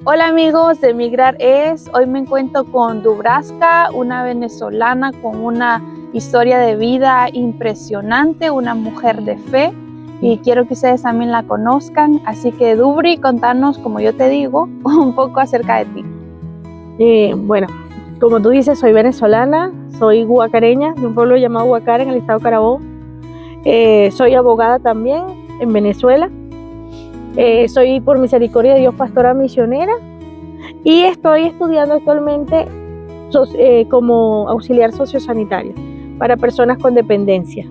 Hola amigos de Migrar Es, hoy me encuentro con Dubravka, una venezolana con una historia de vida impresionante, una mujer de fe, y quiero que ustedes también la conozcan. Así que Dubri, contanos, como yo te digo, un poco acerca de ti. Bueno, como tú dices, soy venezolana, soy guacareña, de un pueblo llamado Guacara en el estado Carabobo. Soy abogada también en Venezuela. Soy, por misericordia de Dios, pastora misionera y estoy estudiando actualmente como auxiliar sociosanitario para personas con dependencia.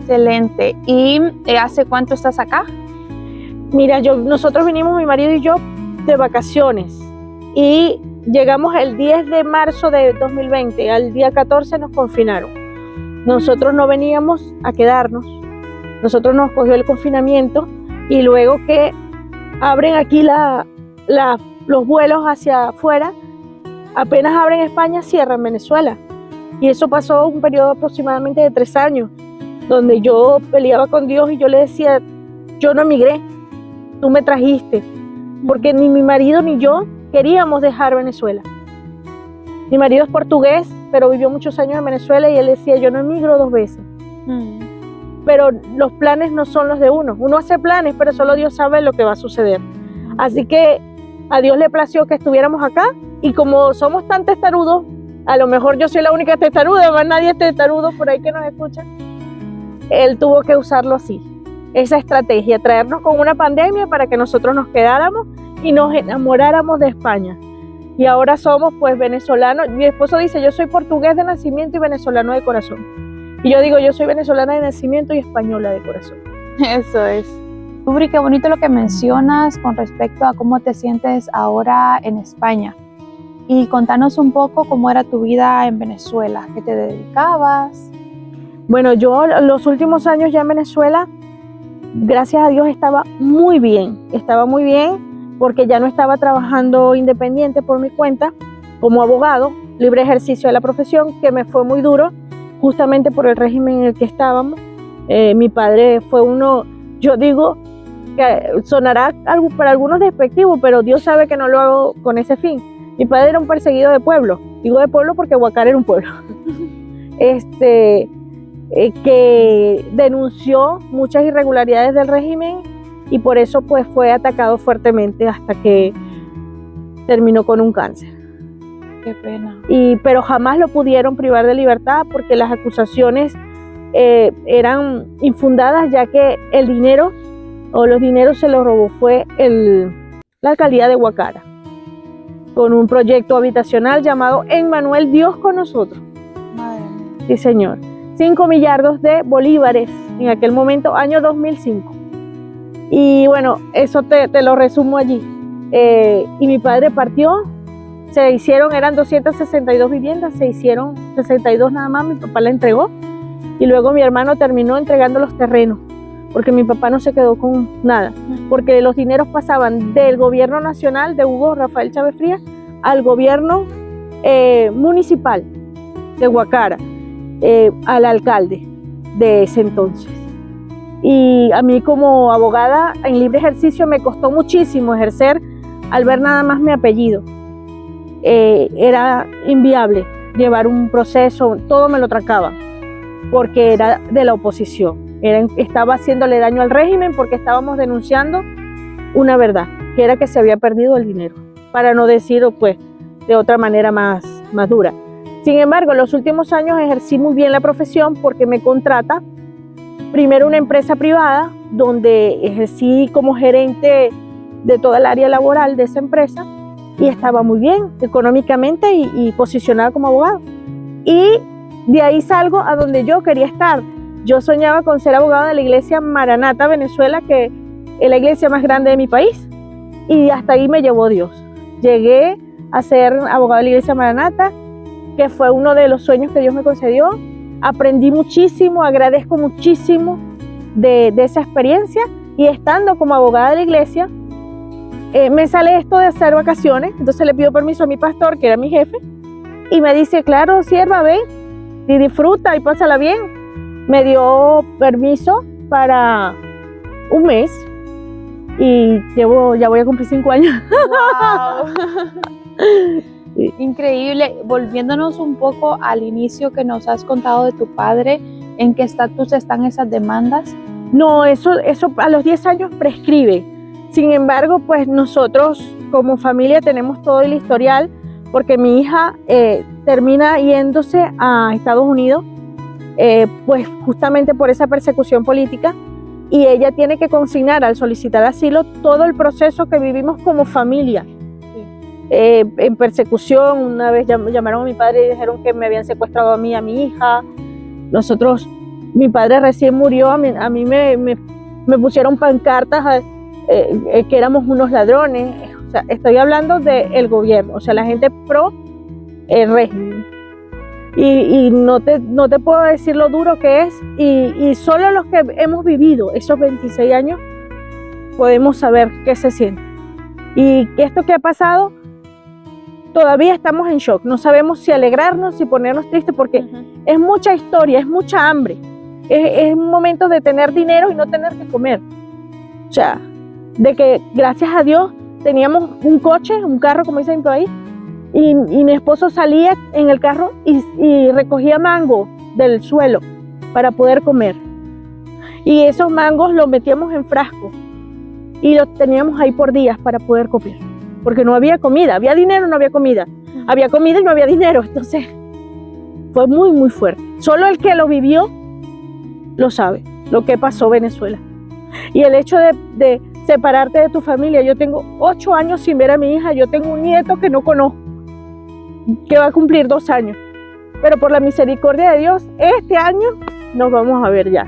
Excelente. ¿Y hace cuánto estás acá? Mira, nosotros vinimos, mi marido y yo, de vacaciones y llegamos el 10 de marzo de 2020, al día 14 nos confinaron. Nosotros no veníamos a quedarnos, nosotros nos cogió el confinamiento. Y luego que abren aquí los vuelos hacia afuera, apenas abren España, cierran Venezuela. Y eso pasó un periodo aproximadamente de 3 años, donde yo peleaba con Dios y yo le decía, yo no emigré, tú me trajiste, porque ni mi marido ni yo queríamos dejar Venezuela. Mi marido es portugués, pero vivió muchos años en Venezuela y él decía, yo no emigro 2 veces. Pero los planes no son los de uno. Uno hace planes, pero solo Dios sabe lo que va a suceder. Así que a Dios le plació que estuviéramos acá y como somos tan testarudos, a lo mejor yo soy la única testaruda, más nadie es testarudo por ahí que nos escucha, Él tuvo que usarlo así, esa estrategia, traernos con una pandemia para que nosotros nos quedáramos y nos enamoráramos de España. Y ahora somos pues venezolanos. Mi esposo dice, yo soy portugués de nacimiento y venezolano de corazón. Y yo digo, yo soy venezolana de nacimiento y española de corazón. Eso es. Dubri, qué bonito lo que mencionas con respecto a cómo te sientes ahora en España. Y contanos un poco cómo era tu vida en Venezuela, ¿qué te dedicabas? Bueno, yo los últimos años ya en Venezuela, gracias a Dios, estaba muy bien porque ya no estaba trabajando independiente por mi cuenta como abogado, libre ejercicio de la profesión, que me fue muy duro, justamente por el régimen en el que estábamos. Mi padre fue uno, yo digo que sonará algo para algunos despectivo, pero Dios sabe que no lo hago con ese fin. Mi padre era un perseguido de pueblo, digo de pueblo porque Guacara era un pueblo, que denunció muchas irregularidades del régimen y por eso pues fue atacado fuertemente hasta que terminó con un cáncer. Qué pena. Pero jamás lo pudieron privar de libertad porque las acusaciones eran infundadas, ya que el dinero o los dineros se los robó fue la alcaldía de Guacara con un proyecto habitacional llamado Emmanuel Dios con nosotros. Madre mía. Sí, señor. 5 millardos de bolívares en aquel momento, año 2005. Y bueno, eso te lo resumo allí. Y mi padre partió. Eran 262 viviendas, se hicieron 62 nada más, mi papá la entregó y luego mi hermano terminó entregando los terrenos porque mi papá no se quedó con nada, porque los dineros pasaban del gobierno nacional de Hugo Rafael Chávez Frías al gobierno municipal de Guacara, al alcalde de ese entonces. Y a mí como abogada en libre ejercicio me costó muchísimo ejercer al ver nada más mi apellido. Era inviable llevar un proceso, todo me lo trancaba porque era de la oposición, estaba haciéndole daño al régimen porque estábamos denunciando una verdad, que era que se había perdido el dinero, para no decirlo pues de otra manera más dura. Sin embargo, en los últimos años ejercí muy bien la profesión porque me contrata primero una empresa privada donde ejercí como gerente de toda el área laboral de esa empresa y estaba muy bien económicamente y posicionada como abogado. Y de ahí salgo a donde yo quería estar. Yo soñaba con ser abogado de la iglesia Maranata, Venezuela, que es la iglesia más grande de mi país. Y hasta ahí me llevó Dios. Llegué a ser abogado de la iglesia Maranata, que fue uno de los sueños que Dios me concedió. Aprendí muchísimo, agradezco muchísimo de esa experiencia. Y estando como abogada de la iglesia, me sale esto de hacer vacaciones, entonces le pido permiso a mi pastor, que era mi jefe, y me dice, claro, sierva, ve y disfruta y pásala bien. Me dio permiso para un mes y ya voy a cumplir 5 años. Wow. Sí. Increíble. Volviéndonos un poco al inicio que nos has contado de tu padre, ¿en qué estatus están esas demandas? No, eso a los 10 años prescribe. Sin embargo, pues nosotros como familia tenemos todo el historial, porque mi hija termina yéndose a Estados Unidos, pues justamente por esa persecución política, y ella tiene que consignar al solicitar asilo todo el proceso que vivimos como familia. Sí. En persecución, una vez llamaron a mi padre y dijeron que me habían secuestrado a mí y a mi hija. Mi padre recién murió, a mí me pusieron pancartas que éramos unos ladrones. O sea, estoy hablando del gobierno, o sea, la gente pro el régimen. Y no te puedo decir lo duro que es, y solo los que hemos vivido esos 26 años podemos saber qué se siente. Y esto que ha pasado, todavía estamos en shock, no sabemos si alegrarnos, si ponernos tristes, porque es mucha historia, es mucha hambre, es momentos de tener dinero y no tener que comer. O sea, de que gracias a Dios teníamos un coche, un carro, como dicen por ahí, y mi esposo salía en el carro y recogía mango del suelo para poder comer. Y esos mangos los metíamos en frascos y los teníamos ahí por días para poder comer, porque no había comida, había dinero, no había comida, había comida y no había dinero. Entonces fue muy, muy fuerte. Solo el que lo vivió lo sabe, lo que pasó en Venezuela. Y el hecho de separarte de tu familia. Yo tengo 8 años sin ver a mi hija, yo tengo un nieto que no conozco, que va a cumplir 2 años. Pero por la misericordia de Dios, este año nos vamos a ver ya.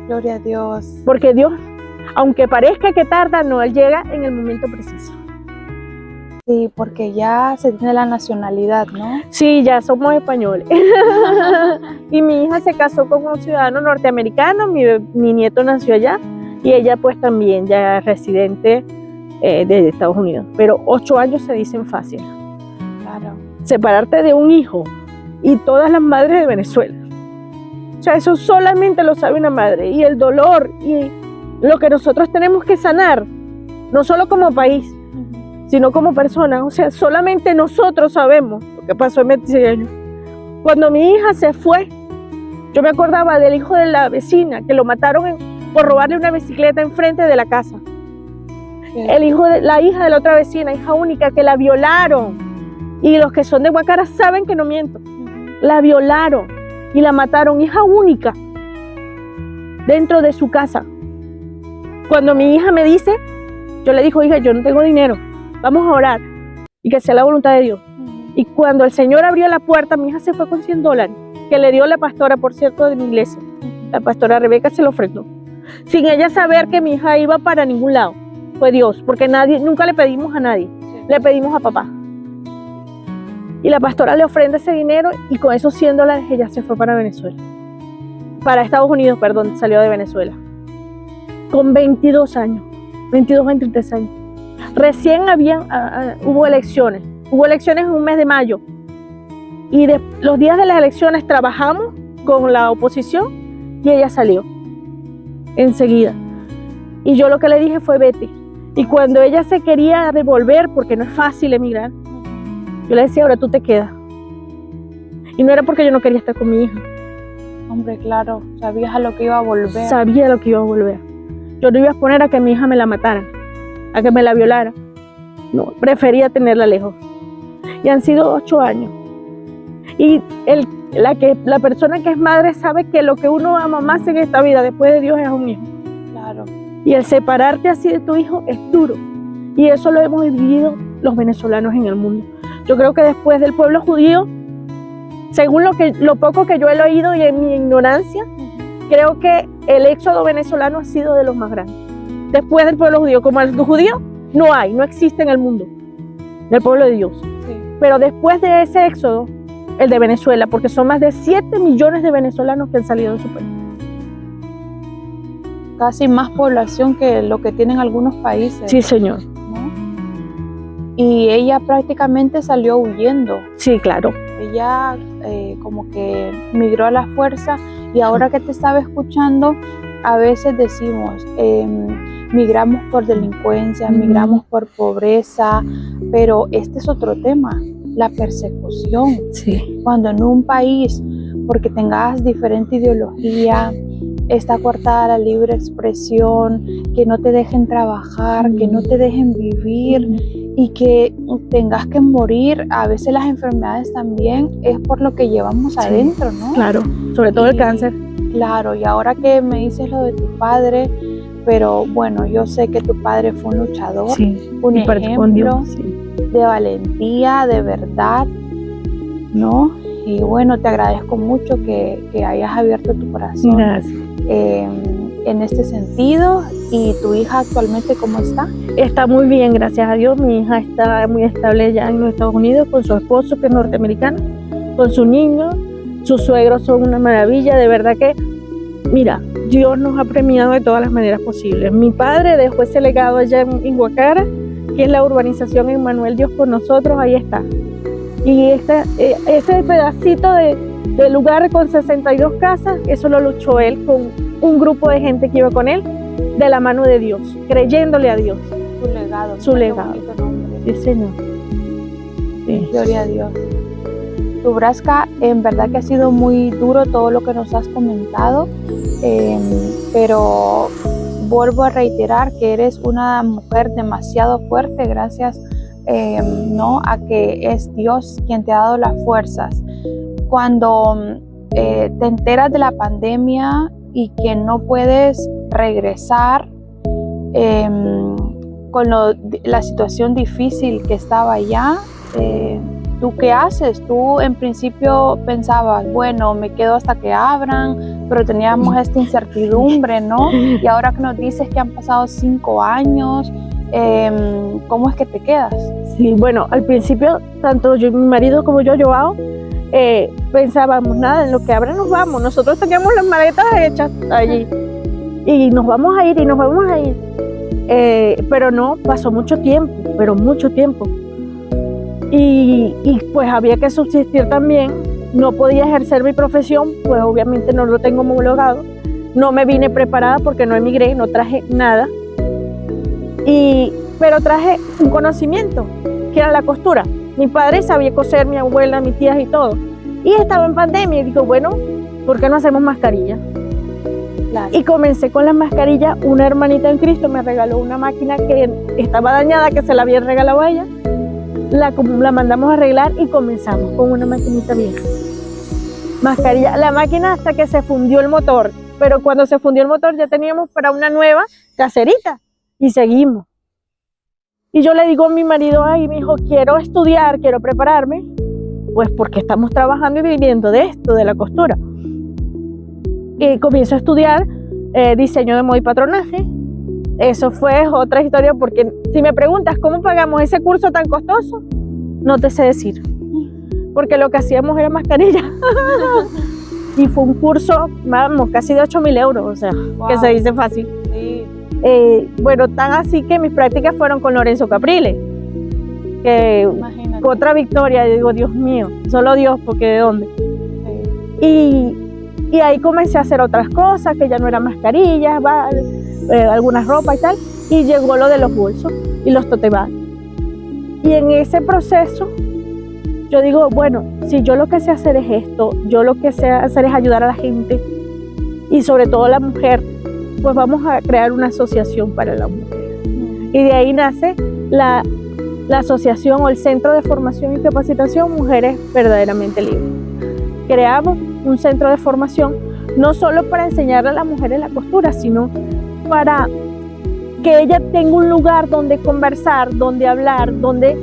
Gloria a Dios. Porque Dios, aunque parezca que tarda, no, Él llega en el momento preciso. Sí, porque ya se tiene la nacionalidad, ¿no? Sí, ya somos españoles. Y mi hija se casó con un ciudadano norteamericano, mi nieto nació allá, y ella pues también ya es residente de Estados Unidos. Pero 8 años se dicen fácil. Claro. Separarte de un hijo y todas las madres de Venezuela. O sea, eso solamente lo sabe una madre. Y el dolor y lo que nosotros tenemos que sanar, no solo como país, sino como personas. O sea, solamente nosotros sabemos lo que pasó en 26 años. Cuando mi hija se fue, yo me acordaba del hijo de la vecina, que lo mataron por robarle una bicicleta enfrente de la casa. La hija de la otra vecina, hija única, que la violaron. Y los que son de Guacara saben que no miento. La violaron y la mataron, hija única, dentro de su casa. Cuando mi hija me dice, yo le digo, hija, yo no tengo dinero, vamos a orar y que sea la voluntad de Dios. Y cuando el Señor abrió la puerta, mi hija se fue con $100, que le dio la pastora, por cierto, de mi iglesia. La pastora Rebeca se lo ofreció, sin ella saber que mi hija iba para ningún lado. Fue Dios, porque nunca le pedimos a nadie, le pedimos a papá. Y la pastora le ofrenda ese dinero, y con esos $100 ella se fue para Venezuela. Para Estados Unidos, perdón, salió de Venezuela. Con 22 años, 22, 23 años. Recién hubo elecciones. Hubo elecciones en un mes de mayo. Y los días de las elecciones trabajamos con la oposición y ella salió enseguida. Y yo lo que le dije fue, vete. Y cuando ella se quería devolver, porque no es fácil emigrar, yo le decía, ahora tú te quedas. Y no era porque yo no quería estar con mi hija. Hombre, claro, sabías a lo que iba a volver. Sabía lo que iba a volver. Yo no iba a exponer a que mi hija me la matara, a que me la violara. No, prefería tenerla lejos. Y han sido 8 años. Y la persona que es madre sabe que lo que uno ama más en esta vida después de Dios es a un hijo. Claro. Y el separarte así de tu hijo es duro. Y eso lo hemos vivido los venezolanos en el mundo. Yo creo que después del pueblo judío, según lo poco que yo he oído y en mi ignorancia, creo que el éxodo venezolano ha sido de los más grandes. Después del pueblo judío, como el judío, no existe en el mundo, del pueblo de Dios. Sí. Pero después de ese éxodo, el de Venezuela, porque son más de 7 millones de venezolanos que han salido de su país. Casi más población que lo que tienen algunos países. Sí, señor. ¿No? Y ella prácticamente salió huyendo. Sí, claro. Ella como que migró a la fuerza, y ahora que te estaba escuchando, a veces decimos, migramos por delincuencia, migramos por pobreza, pero este es otro tema, la persecución. Sí. Cuando en un país, porque tengas diferente ideología, está cortada la libre expresión, que no te dejen trabajar, que no te dejen vivir y que tengas que morir, a veces las enfermedades también es por lo que llevamos adentro, ¿no? Claro, sobre todo el cáncer. Claro, y ahora que me dices lo de tu padre, pero bueno, yo sé que tu padre fue un luchador, un ejemplo de valentía, de verdad, ¿no? Y bueno, te agradezco mucho que hayas abierto tu corazón en este sentido. ¿Y tu hija actualmente cómo está? Está muy bien, gracias a Dios. Mi hija está muy estable ya en los Estados Unidos con su esposo, que es norteamericano, con su niño. Sus suegros son una maravilla, de verdad que, mira, Dios nos ha premiado de todas las maneras posibles. Mi padre dejó ese legado allá en Guacara, que es la urbanización Emmanuel Dios con nosotros, ahí está. Y ese pedacito de lugar con 62 casas, eso lo luchó él con un grupo de gente que iba con él, de la mano de Dios, creyéndole a Dios. Su legado. Sí, Señor. Sí. Gloria a Dios. Dubravka, en verdad que ha sido muy duro todo lo que nos has comentado, pero vuelvo a reiterar que eres una mujer demasiado fuerte gracias ¿no? a que es Dios quien te ha dado las fuerzas. Cuando te enteras de la pandemia y que no puedes regresar con la situación difícil que estaba allá, ¿tú qué haces? Tú en principio pensabas, bueno, me quedo hasta que abran, pero teníamos esta incertidumbre, ¿no? Y ahora que nos dices que han pasado 5 años, ¿cómo es que te quedas? Sí, bueno, al principio, tanto mi marido como yo, Joao, pensábamos, nada, en lo que abran nos vamos. Nosotros teníamos las maletas hechas allí y nos vamos a ir y nos vamos a ir. Pero no, pasó mucho tiempo, pero mucho tiempo. Y pues había que subsistir también. No podía ejercer mi profesión, pues obviamente no lo tengo homologado. No me vine preparada porque no emigré, no traje nada. Pero traje un conocimiento, que era la costura. Mi padre sabía coser, mi abuela, mis tías y todo. Y estaba en pandemia y digo, bueno, ¿por qué no hacemos mascarilla? Claro. Y comencé con las mascarillas. Una hermanita en Cristo me regaló una máquina que estaba dañada, que se la había regalado a ella. La mandamos a arreglar y comenzamos con una maquinita vieja. Mascarilla, la máquina hasta que se fundió el motor. Pero cuando se fundió el motor ya teníamos para una nueva caserita y seguimos. Y yo le digo a mi marido, ay, mi hijo, quiero estudiar, quiero prepararme, pues porque estamos trabajando y viviendo de esto, de la costura. Y comienzo a estudiar diseño de moda y patronaje. Eso fue otra historia, porque si me preguntas cómo pagamos ese curso tan costoso, no te sé decir, porque lo que hacíamos era mascarilla. Y fue un curso, vamos, casi de 8.000 euros, o sea, wow, que se dice fácil. Sí. Bueno, tan así que mis prácticas fueron con Lorenzo Caprile, que otra victoria. Yo digo, Dios mío, solo Dios, porque ¿de dónde? Sí. Y ahí comencé a hacer otras cosas, que ya no eran mascarillas, algunas ropas y tal, y llegó lo de los bolsos y los tote bags. Y en ese proceso yo digo, bueno, si yo lo que sé hacer es esto, yo lo que sé hacer es ayudar a la gente y sobre todo a la mujer, pues vamos a crear una asociación para la mujer. Y de ahí nace la asociación o el Centro de Formación y Capacitación Mujeres Verdaderamente Libres. Creamos un centro de formación no solo para enseñarle a las mujeres la costura, sino para que ella tenga un lugar donde conversar, donde hablar, donde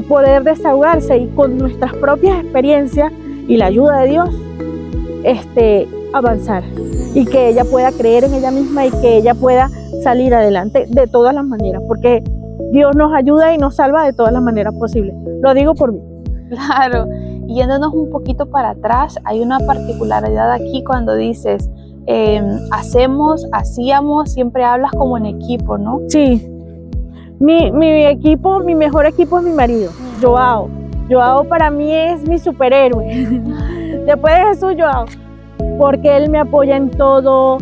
poder desahogarse y con nuestras propias experiencias y la ayuda de Dios avanzar, y que ella pueda creer en ella misma y que ella pueda salir adelante de todas las maneras, porque Dios nos ayuda y nos salva de todas las maneras posibles. Lo digo por mí. Claro, y yéndonos un poquito para atrás, hay una particularidad aquí cuando dices hacíamos, siempre hablas como en equipo, ¿no? Sí. Mi equipo, mi mejor equipo es mi marido, Joao. Joao para mí es mi superhéroe. Después de Jesús, Joao, porque él me apoya en todo,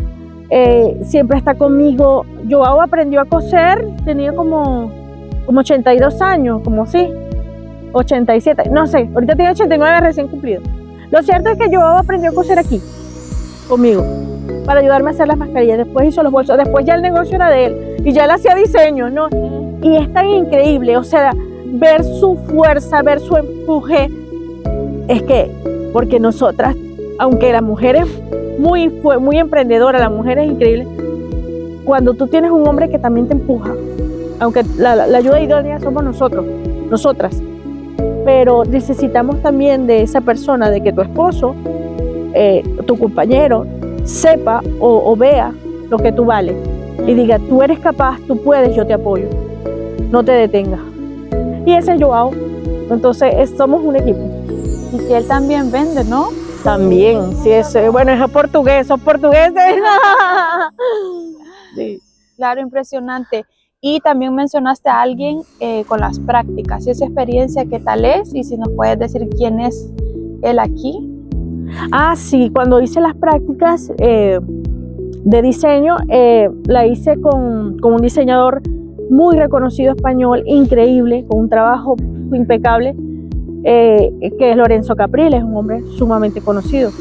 siempre está conmigo. Joao aprendió a coser, tenía como 82 años, como sí, 87, no sé, ahorita tiene 89 recién cumplido. Lo cierto es que Joao aprendió a coser aquí, conmigo, para ayudarme a hacer las mascarillas. Después hizo los bolsos, después ya el negocio era de él, y ya él hacía diseños, ¿no? Y es tan increíble, o sea, ver su fuerza, ver su empuje, es que, porque nosotras, aunque la mujer es muy emprendedora, la mujer es increíble, cuando tú tienes un hombre que también te empuja, aunque la ayuda idónea somos nosotras, pero necesitamos también de esa persona, de que tu esposo, tu compañero, sepa o vea lo que tú vales y diga, tú eres capaz, tú puedes, yo te apoyo, no te detengas. Y ese es Joao, entonces somos un equipo. Y que él también vende, ¿no? También, sí, bueno, es portugués, son portugueses. Sí. Claro, impresionante. Y también mencionaste a alguien con las prácticas, esa experiencia, ¿qué tal es? Y si nos puedes decir quién es él aquí. Ah, sí, cuando hice las prácticas de diseño, la hice con un diseñador muy reconocido español, increíble, con un trabajo impecable, que es Lorenzo Capriles, un hombre sumamente conocido.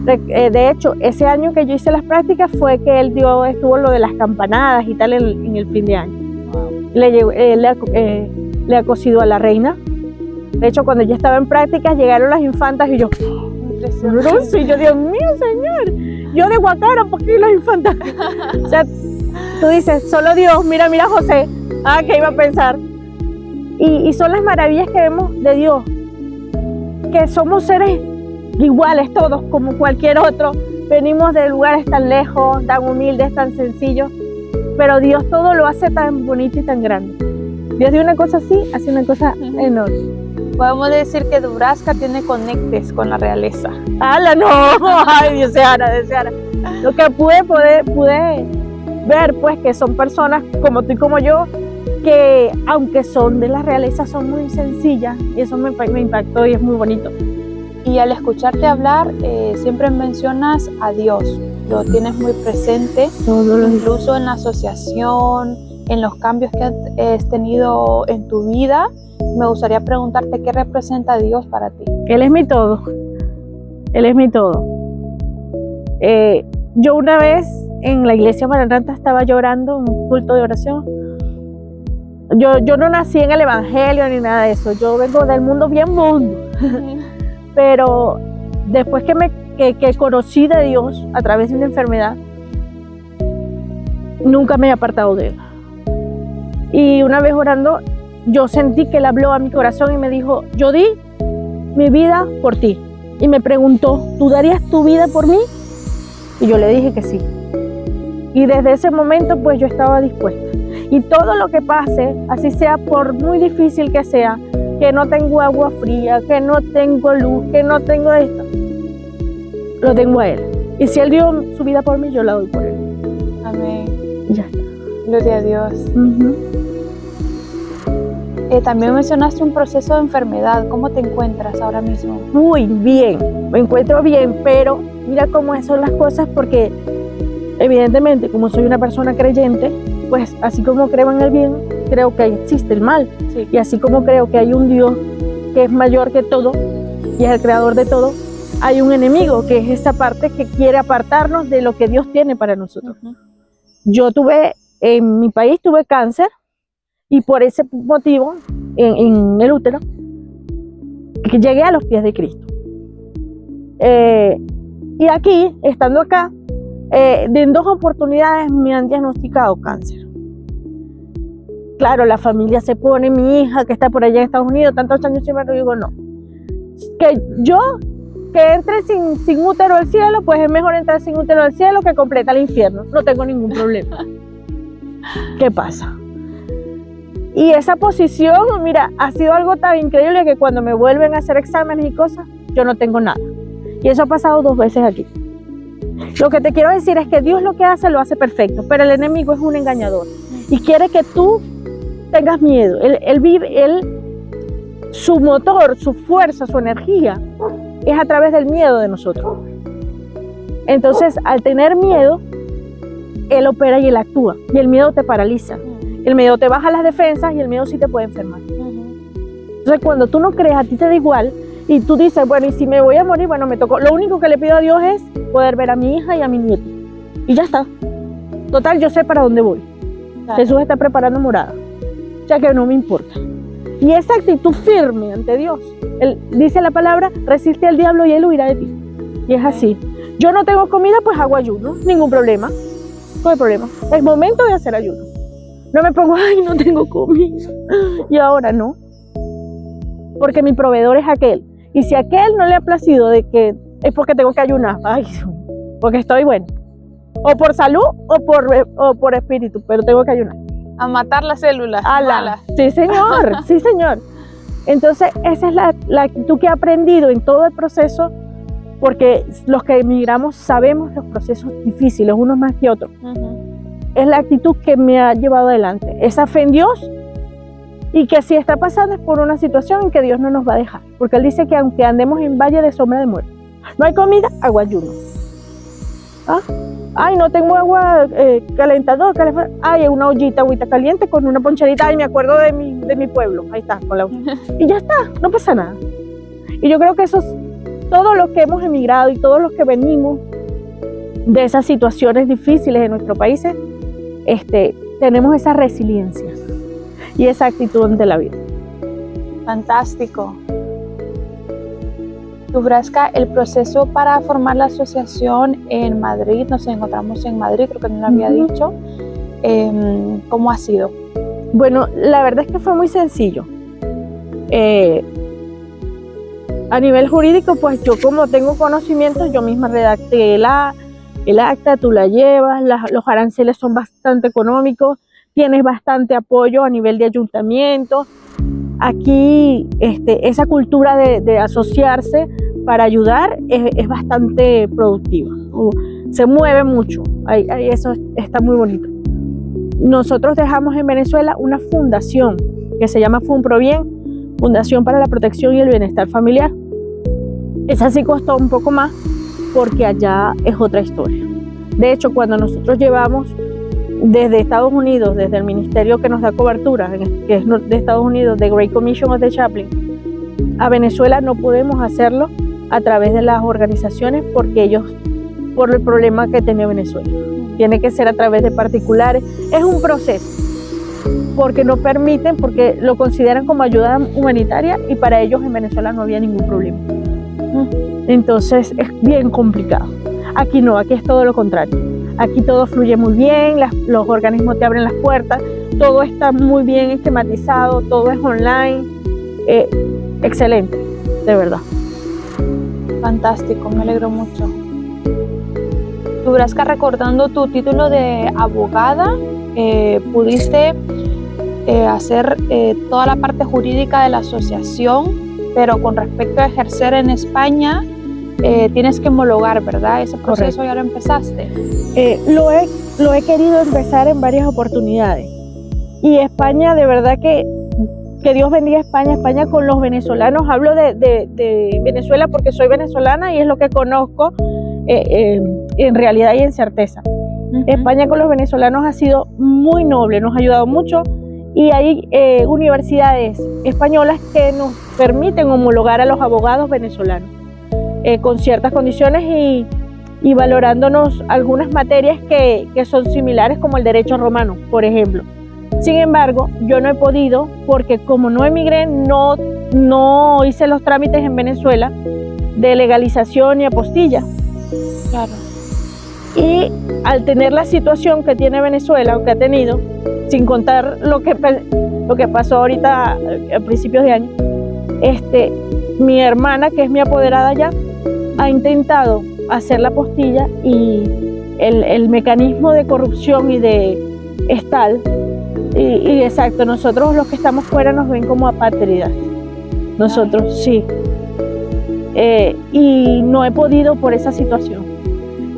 De hecho, ese año que yo hice las prácticas fue que él estuvo lo de las campanadas y tal en el fin de año. Wow. Le ha cosido a la reina. De hecho, cuando yo estaba en prácticas, llegaron las infantas y yo, y yo, Dios mío, señor, yo de Guacara, ¿por qué las infantas? O sea, tú dices, solo Dios, mira José, ¿qué iba a pensar? Y son las maravillas que vemos de Dios, que somos seres iguales todos, como cualquier otro, venimos de lugares tan lejos, tan humildes, tan sencillos, pero Dios todo lo hace tan bonito y tan grande. Dios de una cosa así, hace una cosa enorme. Podemos decir que Dubrasca tiene conectes con la realeza. ¡Hala, no! ¡Ay, deseara! Lo que pude ver, pues, que son personas como tú y como yo, que aunque son de la realeza, son muy sencillas, y eso me impactó y es muy bonito. Y al escucharte hablar, siempre mencionas a Dios, lo tienes muy presente, incluso en la asociación, en los cambios que has tenido en tu vida. Me gustaría preguntarte qué representa Dios para ti. Él es mi todo. Él es mi todo. Yo una vez en la iglesia Maranata estaba llorando en un culto de oración. Yo no nací en el evangelio ni nada de eso. Yo vengo del mundo bien mundo. Pero después que conocí de Dios a través de una enfermedad, nunca me he apartado de Él. Y una vez orando, yo sentí que Él habló a mi corazón y me dijo, yo di mi vida por ti. Y me preguntó, ¿tú darías tu vida por mí? Y yo le dije que sí. Y desde ese momento, pues yo estaba dispuesta. Y todo lo que pase, así sea por muy difícil que sea, que no tengo agua fría, que no tengo luz, que no tengo esto, lo tengo a Él. Y si Él dio su vida por mí, yo la doy por Él. Amén. Y ya está. Gloria a Dios. También mencionaste un proceso de enfermedad. ¿Cómo te encuentras ahora mismo? Muy bien, me encuentro bien, pero mira cómo son las cosas, porque evidentemente, como soy una persona creyente, pues así como creo en el bien, creo que existe el mal. Sí. Y así como creo que hay un Dios que es mayor que todo y es el creador de todo, hay un enemigo que es esa parte que quiere apartarnos de lo que Dios tiene para nosotros. Yo en mi país tuve cáncer, y por ese motivo, en el útero, que llegué a los pies de Cristo. Y aquí, estando acá, en 2 oportunidades me han diagnosticado cáncer. Claro, la familia se pone, mi hija que está por allá en Estados Unidos, tantos años sin verlo, digo no. Que entre sin útero al cielo, pues es mejor entrar sin útero al cielo que completa el infierno. No tengo ningún problema. ¿Qué pasa? Y esa posición, mira, ha sido algo tan increíble que cuando me vuelven a hacer exámenes y cosas, yo no tengo nada. Y eso ha pasado 2 veces aquí. Lo que te quiero decir es que Dios lo que hace, lo hace perfecto, pero el enemigo es un engañador y quiere que tú tengas miedo. Su motor, su fuerza, su energía es a través del miedo de nosotros. Entonces, al tener miedo, Él opera y Él actúa. Y el miedo te paraliza. El miedo te baja las defensas y el miedo sí te puede enfermar. Entonces, cuando tú no crees, a ti te da igual y tú dices, bueno, y si me voy a morir, bueno, me tocó. Lo único que le pido a Dios es poder ver a mi hija y a mi nieto. Y ya está. Total, yo sé para dónde voy. Claro. Jesús está preparando morada. O sea que no me importa. Y esa actitud firme ante Dios, Él dice la palabra, resiste al diablo y Él huirá de ti. Y es así. Yo no tengo comida, pues hago ayuno, ningún problema. No hay problema. Es momento de hacer ayuno. No me pongo, ay, no tengo comida. Y ahora no. Porque mi proveedor es aquel. Y si a aquel no le ha placido de que es porque tengo que ayunar, ay, porque estoy bueno. O por salud o por espíritu, pero tengo que ayunar. A matar las células malas. Sí, señor, sí, señor. Entonces, esa es la actitud que he aprendido en todo el proceso, porque los que emigramos sabemos los procesos difíciles, unos más que otros. Es la actitud que me ha llevado adelante. Esa fe en Dios, y que si está pasando es por una situación en que Dios no nos va a dejar. Porque Él dice que aunque andemos en valle de sombra de muerte, no hay comida, hago ayuno. ¿Ah? Ay, no tengo agua calentador, ay, una ollita, agüita caliente con una poncherita, ay, me acuerdo de mi pueblo, ahí está, con la y ya está, no pasa nada. Y yo creo que eso es todos los que hemos emigrado y todos los que venimos de esas situaciones difíciles en nuestros países, tenemos esa resiliencia y esa actitud ante la vida. Fantástico. Dubraska, el proceso para formar la asociación en Madrid, nos encontramos en Madrid, creo que no lo había dicho, ¿cómo ha sido? Bueno, la verdad es que fue muy sencillo. A nivel jurídico, pues yo como tengo conocimientos, yo misma redacté el acta, tú la llevas, los aranceles son bastante económicos, tienes bastante apoyo a nivel de ayuntamiento. Aquí esa cultura de asociarse para ayudar es bastante productiva, se mueve mucho, eso está muy bonito. Nosotros dejamos en Venezuela una fundación que se llama FUNPROBIEN, Fundación para la Protección y el Bienestar Familiar. Esa sí costó un poco más porque allá es otra historia. De hecho, cuando nosotros llevamos desde Estados Unidos, desde el ministerio que nos da cobertura, que es de Estados Unidos, the Great Commission of the Chaplain, a Venezuela no podemos hacerlo a través de las organizaciones porque ellos, por el problema que tiene Venezuela, tiene que ser a través de particulares. Es un proceso, porque no permiten, porque lo consideran como ayuda humanitaria y para ellos en Venezuela no había ningún problema. Entonces es bien complicado. Aquí no, aquí es todo lo contrario. Aquí todo fluye muy bien, los organismos te abren las puertas, todo está muy bien esquematizado, todo es online. Excelente, de verdad. Fantástico, me alegro mucho. Dubraska, recordando tu título de abogada, pudiste hacer toda la parte jurídica de la asociación, pero con respecto a ejercer en España, tienes que homologar, ¿verdad? Ese proceso. Correcto. Ya lo empezaste. Lo he querido empezar en varias oportunidades. Y España, de verdad que Dios bendiga a España. España con los venezolanos, hablo de Venezuela porque soy venezolana y es lo que conozco en realidad y en certeza. España con los venezolanos ha sido muy noble, nos ha ayudado mucho y hay universidades españolas que nos permiten homologar a los abogados venezolanos con ciertas condiciones y valorándonos algunas materias que son similares como el derecho romano, por ejemplo. Sin embargo, yo no he podido porque como no emigré, no hice los trámites en Venezuela de legalización y apostilla. Claro. Y al tener la situación que tiene Venezuela o que ha tenido, sin contar lo que pasó ahorita a principios de año, mi hermana, que es mi apoderada allá, ha intentado hacer la apostilla y el mecanismo de corrupción y de tal. Y exacto, nosotros los que estamos fuera nos ven como apátridas. Nosotros sí. Y no he podido por esa situación.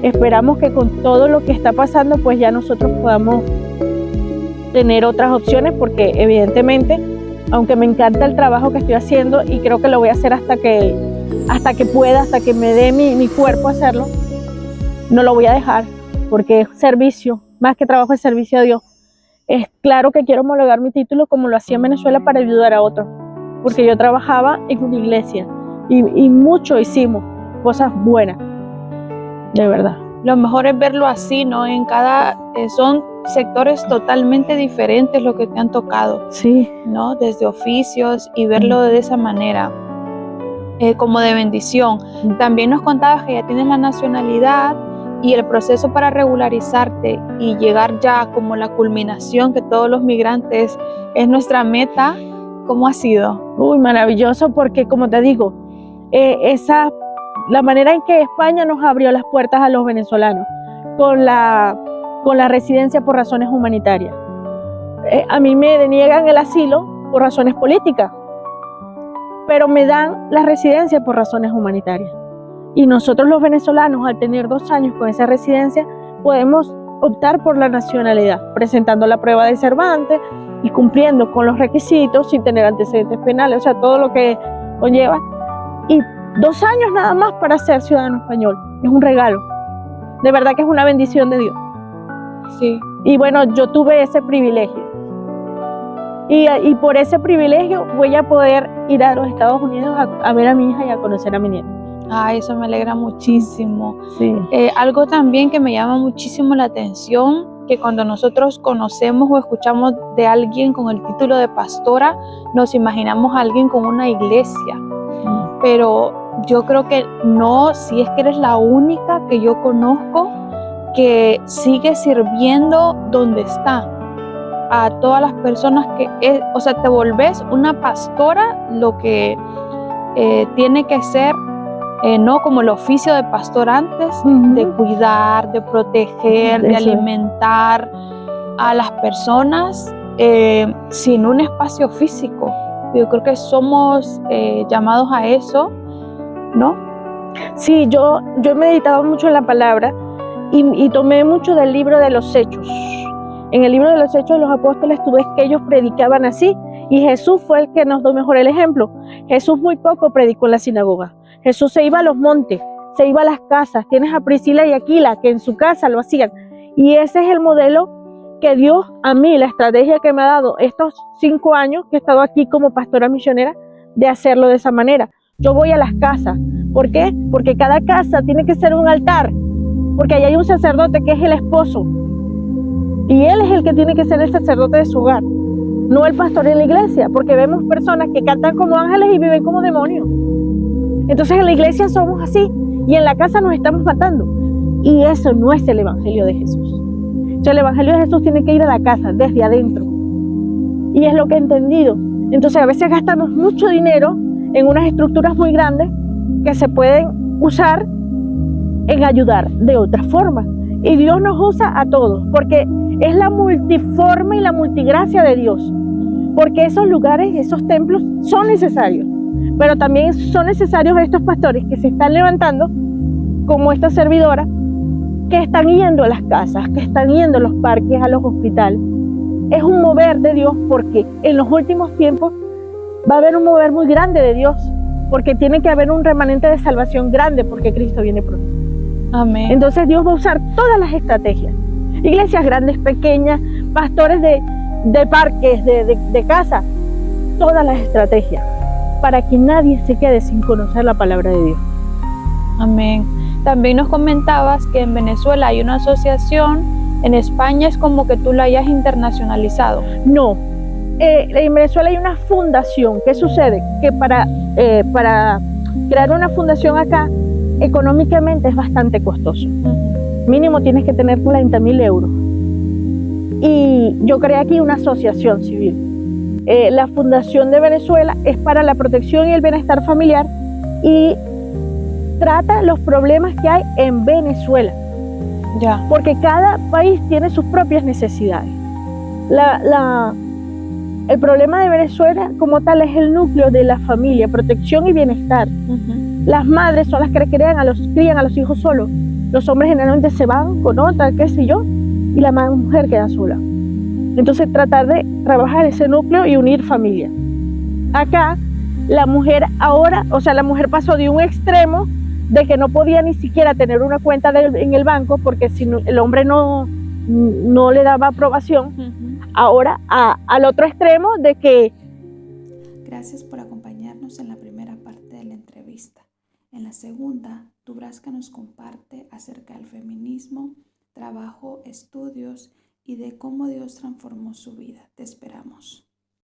Esperamos que con todo lo que está pasando, pues ya nosotros podamos tener otras opciones, porque evidentemente, aunque me encanta el trabajo que estoy haciendo y creo que lo voy a hacer hasta que pueda, hasta que me dé mi cuerpo a hacerlo, no lo voy a dejar, porque es servicio más que trabajo de servicio a Dios. Es claro que quiero homologar mi título como lo hacía en Venezuela para ayudar a otros, porque yo trabajaba en una iglesia y mucho hicimos, cosas buenas, de verdad. Lo mejor es verlo así, ¿no? En cada, son sectores totalmente diferentes lo que te han tocado, Sí. ¿no? Desde oficios y verlo de esa manera, como de bendición. También nos contabas que ya tienes la nacionalidad y el proceso para regularizarte y llegar ya como la culminación que todos los migrantes es nuestra meta. ¿Cómo ha sido? Uy, maravilloso, porque como te digo, la manera en que España nos abrió las puertas a los venezolanos con la residencia por razones humanitarias. A mí me deniegan el asilo por razones políticas, pero me dan la residencia por razones humanitarias. Y nosotros los venezolanos, al tener 2 años con esa residencia, podemos optar por la nacionalidad, presentando la prueba de Cervantes y cumpliendo con los requisitos sin tener antecedentes penales, o sea, todo lo que conlleva. Y 2 años nada más para ser ciudadano español. Es un regalo. De verdad que es una bendición de Dios. Sí. Y bueno, yo tuve ese privilegio. Y por ese privilegio voy a poder ir a los Estados Unidos a ver a mi hija y a conocer a mi nieta. Eso me alegra muchísimo. Sí. Algo también que me llama muchísimo la atención, que cuando nosotros conocemos o escuchamos de alguien con el título de pastora, nos imaginamos a alguien con una iglesia. Pero yo creo que no, si es que eres la única que yo conozco que sigue sirviendo donde está. A todas las personas o sea, te volvés una pastora, lo que tiene que ser, no como el oficio de pastor antes, de cuidar, de proteger, de alimentar a las personas sin un espacio físico. Yo creo que somos llamados a eso, ¿no? Sí, yo he meditado mucho en la palabra y tomé mucho del libro de los Hechos. En el libro de los Hechos de los Apóstoles tú ves que ellos predicaban así y Jesús fue el que nos dio mejor el ejemplo. Jesús muy poco predicó en la sinagoga. Jesús se iba a los montes, se iba a las casas. Tienes a Priscila y Aquila que en su casa lo hacían. Y ese es el modelo que Dios a mí, la estrategia que me ha dado estos 5 años que he estado aquí como pastora misionera, de hacerlo de esa manera. Yo voy a las casas. ¿Por qué? Porque cada casa tiene que ser un altar. Porque ahí hay un sacerdote que es el esposo. Y él es el que tiene que ser el sacerdote de su hogar, no el pastor en la iglesia, porque vemos personas que cantan como ángeles y viven como demonios. Entonces en la iglesia somos así y en la casa nos estamos matando. Y eso no es el evangelio de Jesús. Entonces el evangelio de Jesús tiene que ir a la casa, desde adentro. Y es lo que he entendido. Entonces a veces gastamos mucho dinero en unas estructuras muy grandes que se pueden usar en ayudar de otra forma. Y Dios nos usa a todos, porque es la multiforme y la multigracia de Dios. Porque esos lugares, esos templos son necesarios. Pero también son necesarios estos pastores que se están levantando, como esta servidora, que están yendo a las casas, que están yendo a los parques, a los hospitales. Es un mover de Dios, porque en los últimos tiempos va a haber un mover muy grande de Dios, porque tiene que haber un remanente de salvación grande, porque Cristo viene pronto. Amén. Entonces Dios va a usar todas las estrategias. Iglesias grandes, pequeñas, pastores de parques, de casa, todas las estrategias, para que nadie se quede sin conocer la palabra de Dios. Amén. También nos comentabas que en Venezuela hay una asociación, en España es como que tú la hayas internacionalizado. No, en Venezuela hay una fundación. ¿Qué sucede? Que para crear una fundación acá, económicamente es bastante costoso. Mínimo tienes que tener 40.000 euros. Y yo creé aquí una asociación civil. La Fundación de Venezuela es para la protección y el bienestar familiar y trata los problemas que hay en Venezuela. Ya. Porque cada país tiene sus propias necesidades. El problema de Venezuela como tal es el núcleo de la familia, protección y bienestar. Las madres son las que crían a los hijos solos. Los hombres generalmente se van con otra, qué sé yo, y la mujer queda sola. Entonces tratar de trabajar ese núcleo y unir familia. Acá la mujer ahora, o sea, la mujer pasó de un extremo de que no podía ni siquiera tener una cuenta en el banco, porque si no, el hombre no no le daba aprobación, ahora al otro extremo de que... Gracias por acompañarnos en la primera parte de la entrevista. En la segunda, Dubraska nos comparte acerca del feminismo, trabajo, estudios y de cómo Dios transformó su vida. Te esperamos.